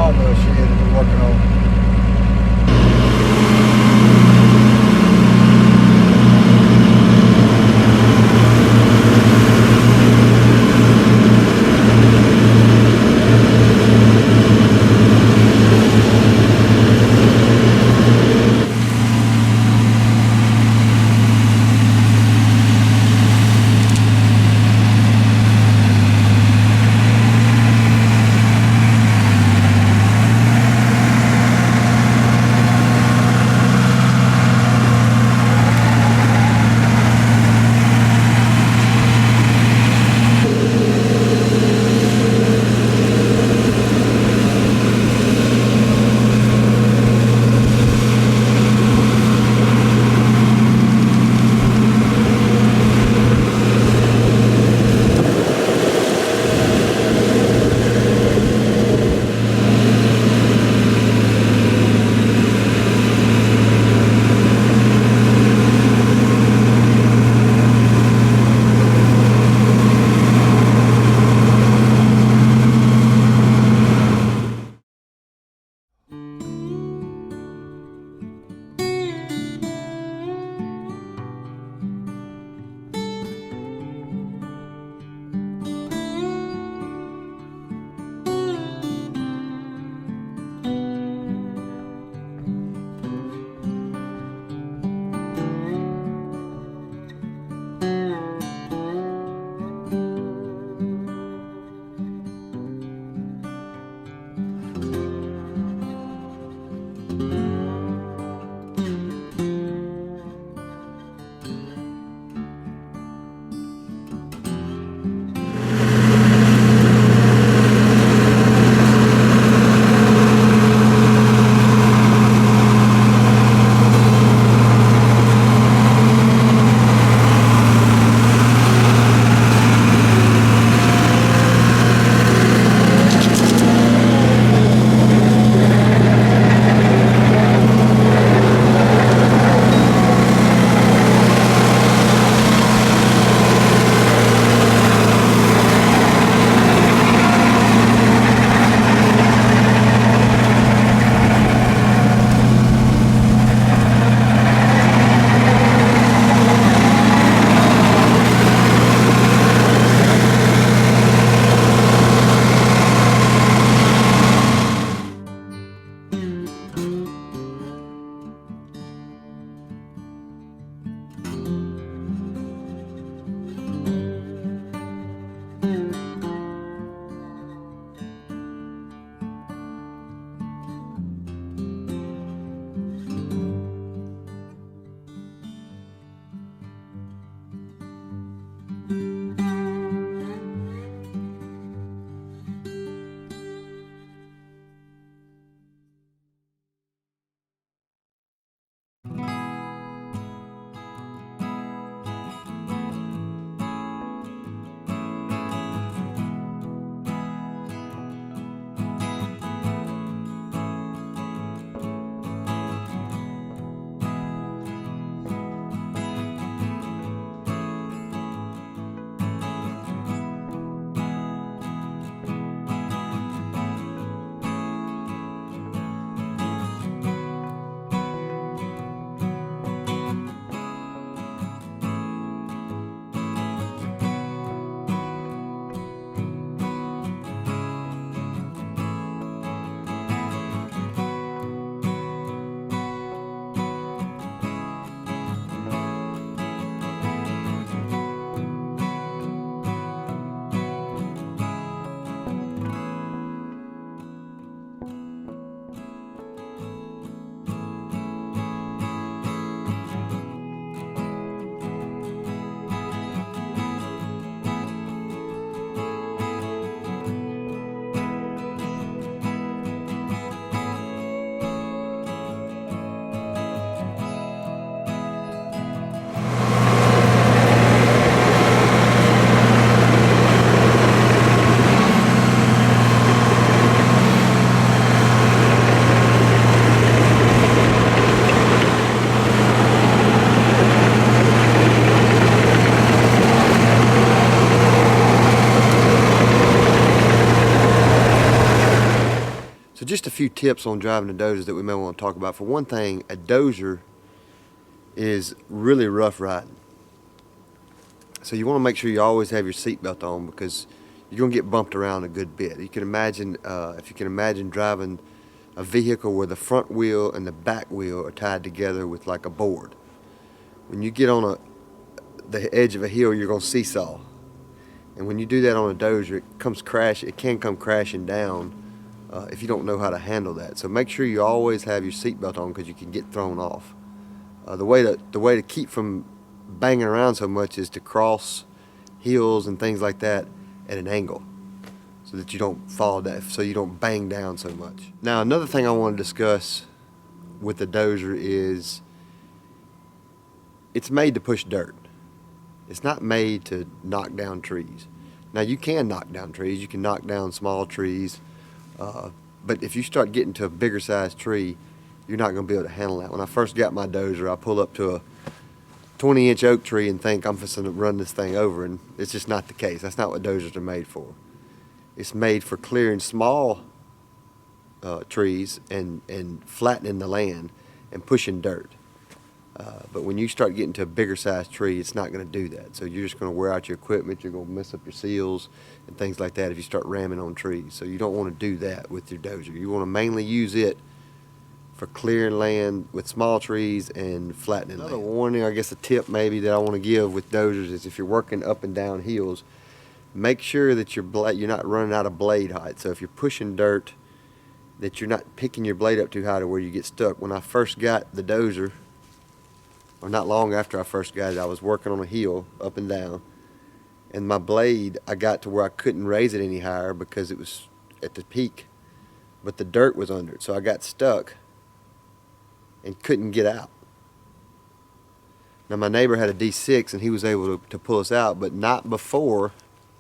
sawmill shed that we're working on. So just a few tips on driving a dozer that we may want to talk about. For one thing, a dozer is really rough riding. So you want to make sure you always have your seatbelt on, because you're going to get bumped around a good bit. You can imagine, if you can imagine driving a vehicle where the front wheel and the back wheel are tied together with like a board. When you get on the edge of a hill, you're going to seesaw. And when you do that on a dozer, it can come crashing down if you don't know how to handle that. So make sure you always have your seatbelt on, because you can get thrown off. The way to keep from banging around so much is to cross hills and things like that at an angle, so that you don't fall down, so you don't bang down so much. Now, another thing I want to discuss with the dozer is it's made to push dirt. It's not made to knock down trees. Now, you can knock down trees. You can knock down small trees. But if you start getting to a bigger sized tree, you're not going to be able to handle that. When I first got my dozer, I pull up to a 20-inch oak tree and think I'm just going to run this thing over, and it's just not the case. That's not what dozers are made for. It's made for clearing small trees and flattening the land and pushing dirt. But when you start getting to a bigger sized tree, it's not going to do that. So you're just going to wear out your equipment. You're going to mess up your seals and things like that if you start ramming on trees. So you don't want to do that with your dozer. You want to mainly use it for clearing land with small trees and flattening land. Another warning, I guess a tip maybe that I want to give with dozers is, if you're working up and down hills, make sure that you're not running out of blade height. So if you're pushing dirt, that you're not picking your blade up too high to where you get stuck. When I first got the dozer, or not long after I first got it, I was working on a hill up and down, and my blade, I got to where I couldn't raise it any higher because it was at the peak, but the dirt was under it. So I got stuck and couldn't get out. Now, my neighbor had a D6 and he was able to pull us out, but not before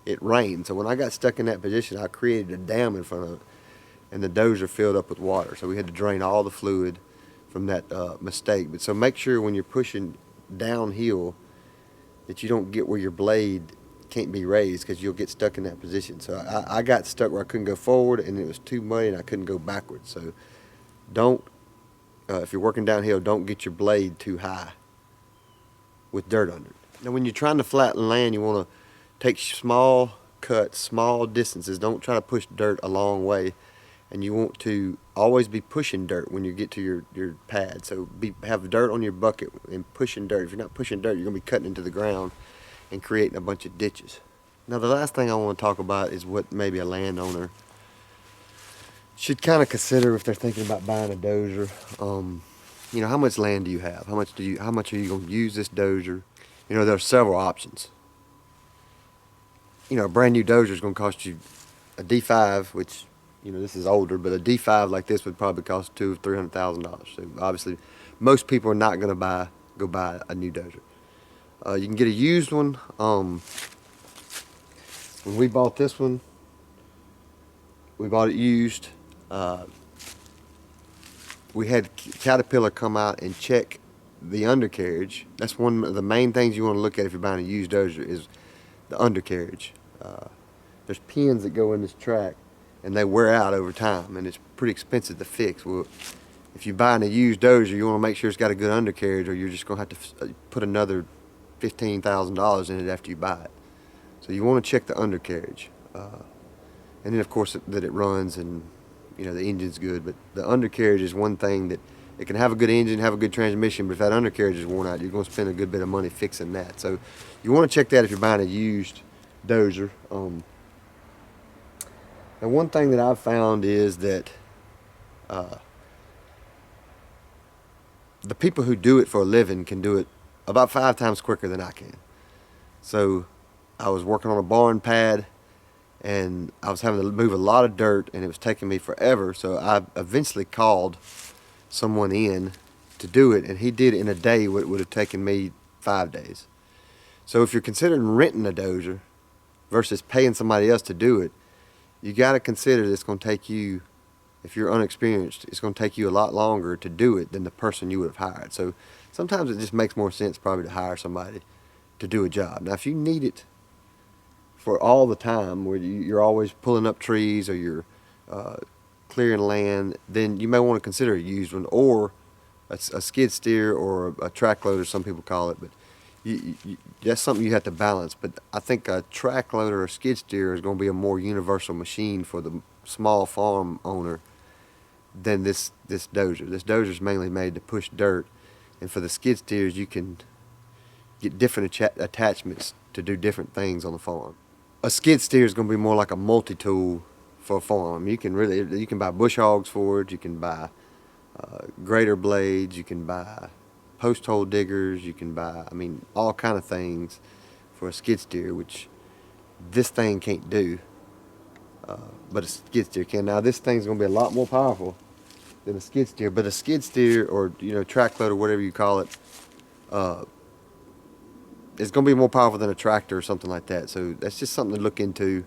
it rained. So when I got stuck in that position, I created a dam in front of it, and the dozer filled up with water. So we had to drain all the fluid from that mistake. But so make sure when you're pushing downhill that you don't get where your blade can't be raised, because you'll get stuck in that position. So I got stuck where I couldn't go forward, and it was too muddy and I couldn't go backwards. So don't, if you're working downhill, don't get your blade too high with dirt under it. Now, when you're trying to flatten land, you want to take small cuts, small distances. Don't try to push dirt a long way. And you want to always be pushing dirt when you get to your pad. So have dirt on your bucket and pushing dirt. If you're not pushing dirt, you're going to be cutting into the ground and creating a bunch of ditches. Now, the last thing I want to talk about is what maybe a landowner should kind of consider if they're thinking about buying a dozer. You know, how much land do you have? How much are you going to use this dozer? You know, there are several options. You know, a brand new dozer is going to cost you a D5, which, you know, this is older, but a D5 like this would probably cost $200,000 or $300,000. So obviously, most people are not going to go buy a new dozer. You can get a used one. When we bought this one, we bought it used. We had Caterpillar come out and check the undercarriage. That's one of the main things you want to look at if you're buying a used dozer, is the undercarriage. There's pins that go in this track, and they wear out over time, and it's pretty expensive to fix. Well, if you're buying a used dozer, you want to make sure it's got a good undercarriage, or you're just going to have to put another $15,000 in it after you buy it. So you want to check the undercarriage, and then of course that it runs and, you know, the engine's good. But the undercarriage is one thing that it can have a good engine, have a good transmission, but if that undercarriage is worn out, you're going to spend a good bit of money fixing that. So you want to check that if you're buying a used dozer. And one thing that I've found is that the people who do it for a living can do it about 5 times quicker than I can. So I was working on a barn pad, and I was having to move a lot of dirt, and it was taking me forever. So I eventually called someone in to do it, and he did it in a day what it would have taken me 5 days. So if you're considering renting a dozer versus paying somebody else to do it, you got to consider that it's going to take you, if you're unexperienced, it's going to take you a lot longer to do it than the person you would have hired. So sometimes it just makes more sense probably to hire somebody to do a job. Now, if you need it for all the time, where you're always pulling up trees, or you're clearing land, then you may want to consider a used one, or a skid steer, or a track loader, some people call it. But that's something you have to balance. But I think a track loader or skid steer is going to be a more universal machine for the small farm owner than this dozer. This dozer is mainly made to push dirt, and for the skid steers, you can get different attachments to do different things on the farm. A skid steer is going to be more like a multi-tool for a farm. You can buy bush hogs for it. You can buy grater blades. You can buy post hole diggers. You can buy, I mean, all kind of things for a skid steer, which this thing can't do, but a skid steer can. Now this thing's going to be a lot more powerful than a skid steer, but a skid steer, or track loader, whatever you call it, it's going to be more powerful than a tractor or something like that. So that's just something to look into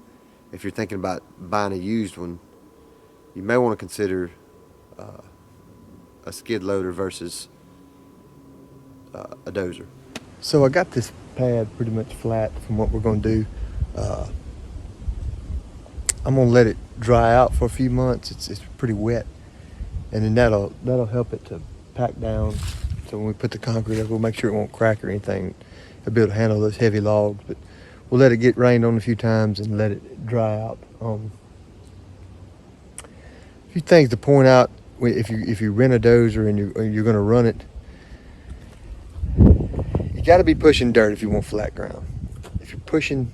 if you're thinking about buying a used one. You may want to consider a skid loader versus a dozer. So I got this pad pretty much flat from what we're going to do. I'm going to let it dry out for a few months. It's pretty wet, and then that'll help it to pack down. So when we put the concrete up, we'll make sure it won't crack or anything. It'll be able to handle those heavy logs. But we'll let it get rained on a few times and let it dry out. A few things to point out: if you rent a dozer and you're going to run it, you got to be pushing dirt if you want flat ground. If you're pushing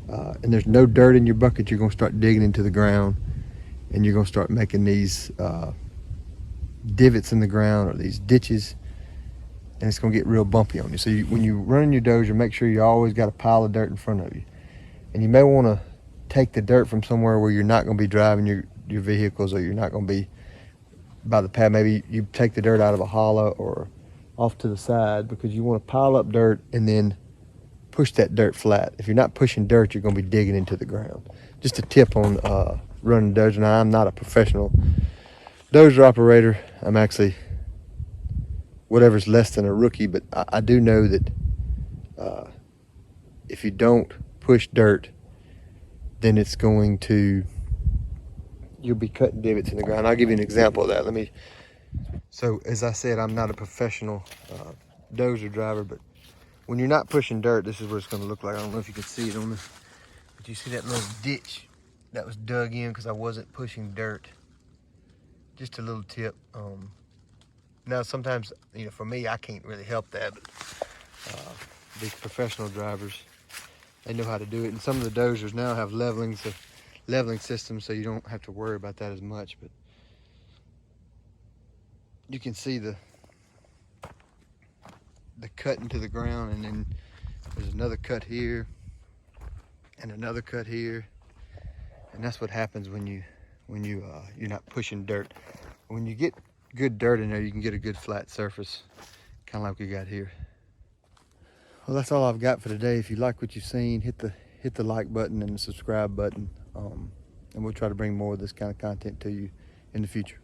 and there's no dirt in your bucket, you're going to start digging into the ground, and you're going to start making these divots in the ground, or these ditches, and it's going to get real bumpy on you. So when you're running your dozer, make sure you always got a pile of dirt in front of you. And you may want to take the dirt from somewhere where you're not going to be driving your vehicles, or you're not going to be by the pad. Maybe you take the dirt out of a hollow or off to the side, because you want to pile up dirt and then push that dirt flat. If you're not pushing dirt, you're going to be digging into the ground. Just a tip on running a dozer. Now, I'm not a professional dozer operator. I'm actually whatever's less than a rookie, but I do know that if you don't push dirt, then you'll be cutting divots in the ground. I'll give you an example of that. So as I said, I'm not a professional dozer driver, but when you're not pushing dirt, this is what it's going to look like. I don't know if you can see it on this, but you see that little ditch that was dug in because I wasn't pushing dirt. Just a little tip. Now sometimes, for me, I can't really help that, but these professional drivers, they know how to do it. And some of the dozers now have leveling systems, so you don't have to worry about that as much. But you can see the cut into the ground, and then there's another cut here and another cut here, and that's what happens when you're not pushing dirt. When you get good dirt in there, you can get a good flat surface, kind of like we got here. Well, that's all I've got for today. If you like what you've seen, hit the like button and the subscribe button, and we'll try to bring more of this kind of content to you in the future.